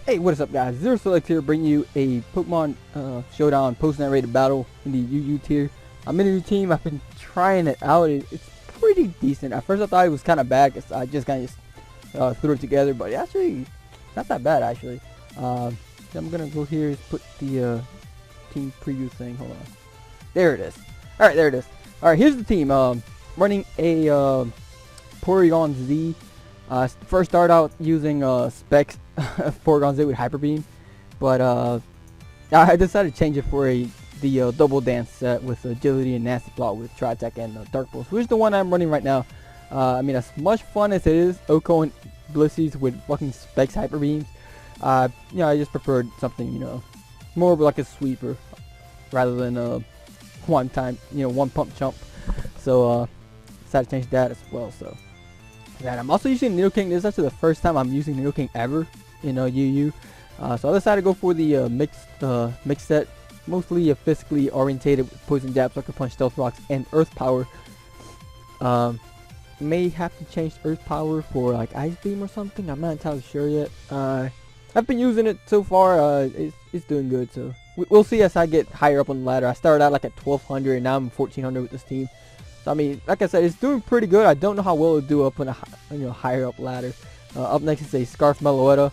Hey, what is up, guys? Zero Select here, bringing you a Pokemon Showdown post-narrated battle in the UU tier. I'm in a new team. I've been trying it out. It's pretty decent. At first, I thought it was kind of bad because I just kind of threw it together, but actually, not that bad actually. I'm gonna go here and put the team preview thing. Hold on. There it is. All right, there it is. All right, here's the team. Running a Porygon Z. First start out using specs Porygon Z with Hyper Beam, but I decided to change it for the double dance set with agility and nasty plot with Tri-Attack and Dark Pulse, which is the one I'm running right now. I mean, as much fun as it is, Oko and Blissey's with fucking specs Hyper Beams. I just preferred something more like a sweeper rather than a one pump chump. So decided to change that as well. So. That I'm also using Nidoking. This is actually the first time I'm using Nidoking ever in UU. So I decided to go for the mixed set, mostly physically orientated with Poison Jab, Sucker Punch, Stealth Rocks, and Earth Power. May have to change Earth Power for like Ice Beam or something. I'm not entirely sure yet. I've been using it so far. It's doing good. So we'll see as I get higher up on the ladder. I started out like at 1200 and now I'm 1400 with this team. So, I mean, like I said, it's doing pretty good. I don't know how well it'll do up on a higher up ladder. Up next is a Scarf Meloetta.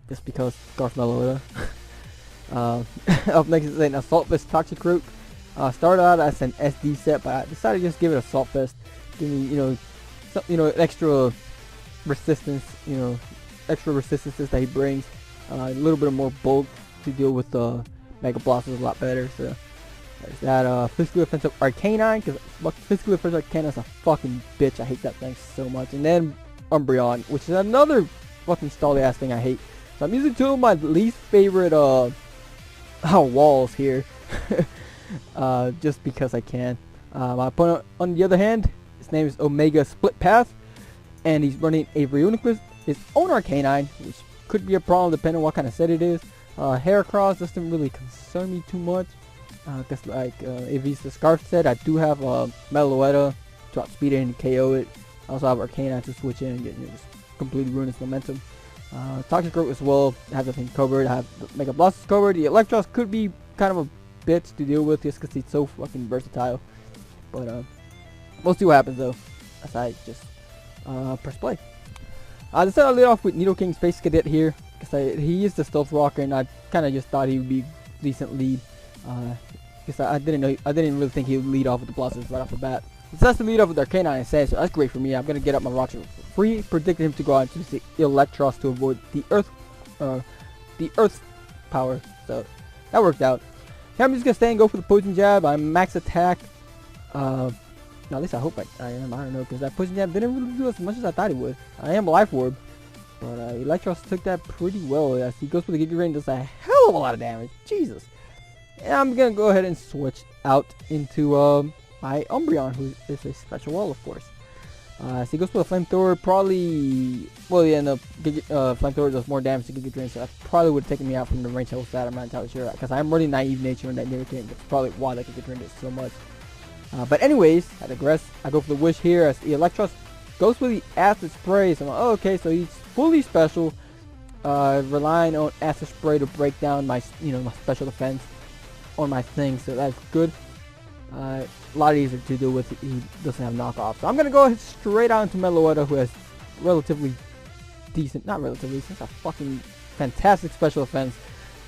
Just because Scarf Meloetta. Up next is an Assault Vest Toxicroak. Started out as an SD set, but I decided to just give it Assault Vest. Give me, extra resistance, extra resistances that he brings. A little bit more bulk to deal with Mega Blossoms a lot better. So. There's that physically offensive K-9, because physically offensive Arcanine is a fucking bitch. I hate that thing so much. And then Umbreon, which is another fucking stally ass thing I hate. So I'm using two of my least favorite walls here, just because I can. My opponent, on the other hand, his name is Omega Split Path, and he's running a Reuniclus, his own Arcanine, which could be a problem depending on what kind of set it is. Heracross doesn't really concern me too much. Because if he's the Scarf set, I do have Meloetta to outspeed it and KO it. I also have Arcanine to switch in and get just completely ruin its momentum. Toxicroak as well, I have the thing covered. I have Mega Blossoms covered. The Electros could be kind of a bitch to deal with just because he's so fucking versatile. But we'll see what happens though as I just press play. I decided to lead off with Nidoking Space Cadet here because he is the Stealth Rocker and I kind of just thought he would be a decent lead. Because I didn't really think he would lead off with the Blossoms right off the bat. He decides to lead off with Arcanine instead, so that's great for me. I'm gonna get up my rocks for free. Predicted him to go out into the Electros to avoid the Earth power. So that worked out. Here I'm just gonna stay and go for the Poison Jab. I'm max attack. At least I hope I am. I don't know, because that Poison Jab didn't really do as much as I thought it would. I am a Life Orb, but Electros took that pretty well. As he goes for the Giga Drain, does a hell of a lot of damage. Jesus. And I'm going to go ahead and switch out into my Umbreon, who is a special wall, of course. So he goes for the Flamethrower, probably... Well, yeah, the Flamethrower does more damage to Giga Drain, so that probably would have taken me out from the range I was at. I'm not entirely sure, because I'm running Naive Nature in that Nidoking. That's probably why that Giga Drain does so much. But anyways, I digress. I go for the Wish here, as the Electros goes for the Acid Spray. So I'm like, oh, okay, so he's fully special, relying on Acid Spray to break down my, my special defense on my thing, so that's good. A lot easier to deal with. He doesn't have knockoff. So I'm gonna go straight out into Meloetta, who has relatively decent, not relatively, since a fucking fantastic special defense.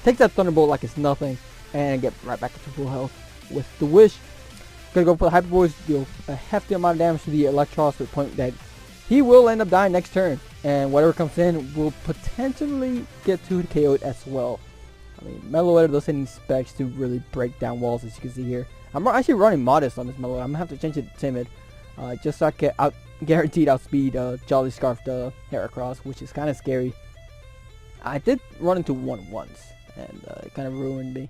Takes that Thunderbolt like it's nothing, and get right back to full health with the Wish. Gonna go for the Hyper Voice, deal a hefty amount of damage to the Electros to the point that he will end up dying next turn, and whatever comes in will potentially get to KO it as well. I mean, Meloetta doesn't need specs to really break down walls, as you can see here. I'm actually running Modest on this Meloetta. I'm going to have to change it to Timid, just so I can guaranteed outspeed Jolly Scarf Heracross, which is kind of scary. I did run into one once, and it kind of ruined me.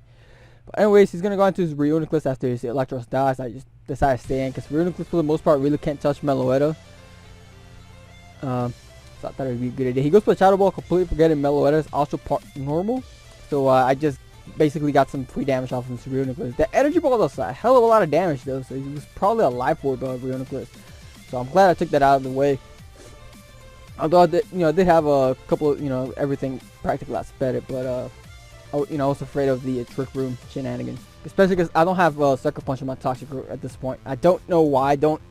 But anyways, he's going to go into his Reuniclus after his Electros dies. I just decided to stay in, because Reuniclus, for the most part, really can't touch Meloetta. So I thought it would be a good idea. He goes for the Shadow Ball, completely forgetting Meloetta is also part normal. So I just basically got some free damage off of this Reuniclus. The Energy Ball does a hell of a lot of damage though, so he was probably a Life Orb of Reuniclus. So I'm glad I took that out of the way. Although I did, did have a couple of, everything practically got better, but I was afraid of the trick room shenanigans, especially because I don't have Sucker Punch in my Toxic Root at this point. I don't know why. Don't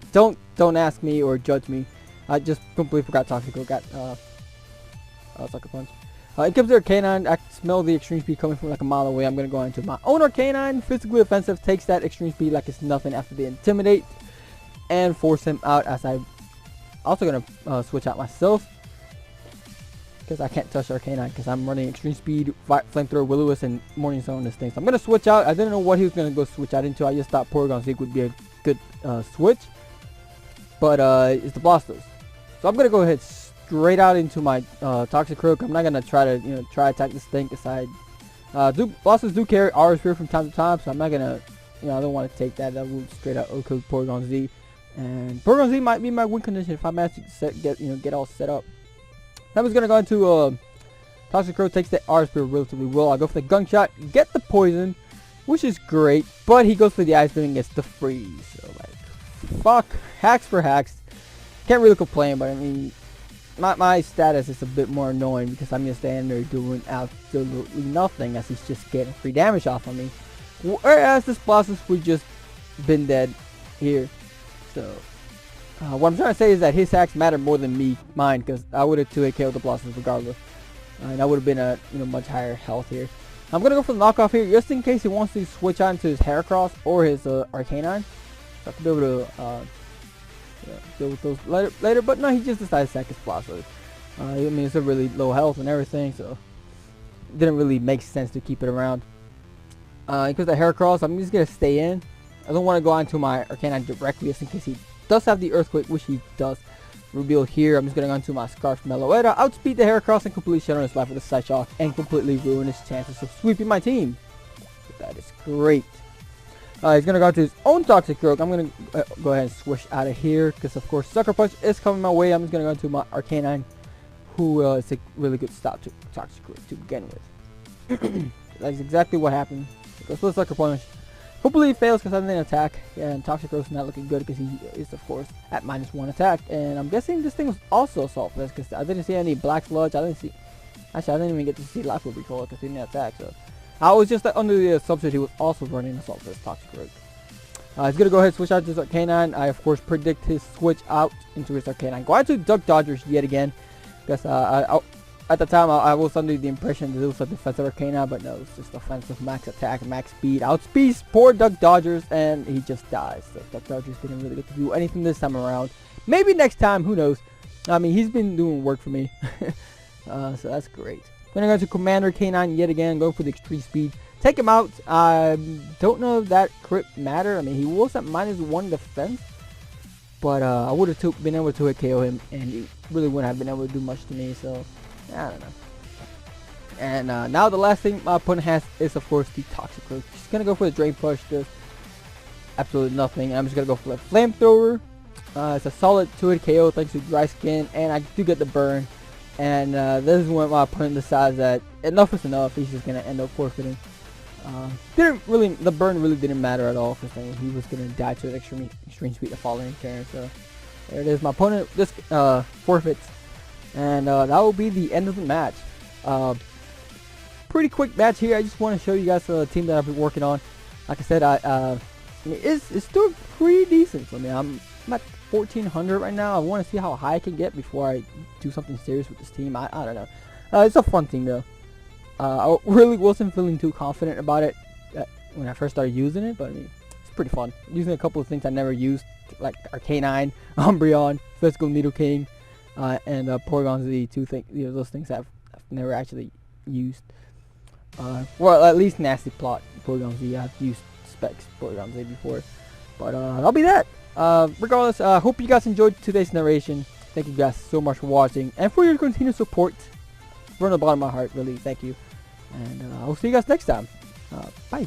ask me or judge me. I just completely forgot Toxic Root got Sucker Punch. It comes to our K-9. I can smell the extreme speed coming from like a mile away. I'm gonna go into my own K-9. Physically offensive, takes that extreme speed like it's nothing after the intimidate and force him out. As I also gonna switch out myself, because I can't touch our K-9 because I'm running extreme speed, flamethrower, Will-O-Wisp, and Morning Sun on this thing. So I'm gonna switch out. I didn't know what he was gonna go switch out into. I just thought Porygon Zeke would be a good switch, but it's the Blastos. So I'm gonna go ahead straight out into my Toxic Croak. I'm not gonna try to attack this thing because Blastos do carry Aura Sphere from time to time, so I'm not gonna I don't want to take that. I will straight out OHKO Porygon Z, and Porygon Z might be my win condition if I manage to get all set up. I'm just gonna go into Toxic Croak takes the Aura Sphere relatively well. I go for the Gunk Shot, get the poison, which is great, but he goes for the Ice Beam and gets the freeze. So like, fuck, hacks for hacks. Can't really complain, but I mean, my status is a bit more annoying because I'm just standing there doing absolutely nothing as he's just getting free damage off of me. Whereas this Blastos would just been dead here. So what I'm trying to say is that his hacks matter more than mine, because I would have 2-hit KO'd the Blastos regardless, and I would have been a much higher health here. I'm gonna go for the knockoff here just in case he wants to switch on to his Heracross or his Arcanine, so I could be able to deal with those later. But no, he just decided to sack his Blastos. I mean, it's a really low health and everything, so it didn't really make sense to keep it around. Because the Heracross, I'm just gonna stay in. I don't want to go on to my Arcanine directly just in case he does have the Earthquake, which he does reveal here. I'm just going to go into my Scarf Meloetta, outspeed the Heracross, and completely shut on his life with a Side Shock, and completely ruin his chances of sweeping my team. So that is great. He's going to go into his own Toxic Croak. I'm going to go ahead and switch out of here, because of course Sucker Punch is coming my way. I'm just going to go into my Arcanine, who is a really good stop to Toxic Croak to begin with. That's exactly what happened. Goes for the Sucker Punch. Hopefully he fails because I didn't attack, and Toxic Croak's not looking good because he is of course at -1 attack, and I'm guessing this thing was also Assault Vest because I didn't see any Black Sludge. I didn't even get to see Life Orb Recoil because he didn't attack, so I was just under the assumption he was also running Assault Vest Toxic Croak. He's gonna go ahead and switch out to his Arcanine. I of course predict his switch out into his Arcanine. Go out to Duck Dodgers yet again, because at the time, I was under the impression that it was a defensive Arcanine, but no, it's just offensive, max attack, max speed, outspeeds poor Duck Dodgers, and he just dies. So Duck Dodgers didn't really get to do anything this time around. Maybe next time, who knows? I mean, he's been doing work for me, so that's great. Then I go to Commander K-9 yet again, go for the extreme speed, take him out. I don't know if that crit matter. I mean, he was at -1 defense, but I would have been able to hit KO him, and he really wouldn't have been able to do much to me. So I don't know. And now the last thing my opponent has is of course the Toxic Croak. He's gonna go for the Drain Punch, just absolutely nothing. I'm just gonna go for the Flamethrower. It's a solid 2-hit KO thanks to Dry Skin, and I do get the burn. And this is when my opponent decides that enough is enough. He's just gonna end up forfeiting. The burn really didn't matter at all because he was gonna die to an extreme speed the following turn. So there it is. My opponent just forfeits. And that will be the end of the match. Pretty quick match here. I just want to show you guys the team that I've been working on. Like I said, I mean, it's doing pretty decent for me. I'm at 1400 right now. I want to see how high I can get before I do something serious with this team. I don't know. It's a fun team though. I really wasn't feeling too confident about it when I first started using it, but I mean, it's pretty fun. Using a couple of things I never used, like K-9, Umbreon, Physical Needle King. And Porygon Z, those things I've never actually used. Well, at least Nasty Plot Porygon Z. I've used Specs Porygon Z before. But that'll be that. Regardless, I hope you guys enjoyed today's narration. Thank you guys so much for watching and for your continued support. From the bottom of my heart, really, thank you. And I'll see you guys next time. Bye.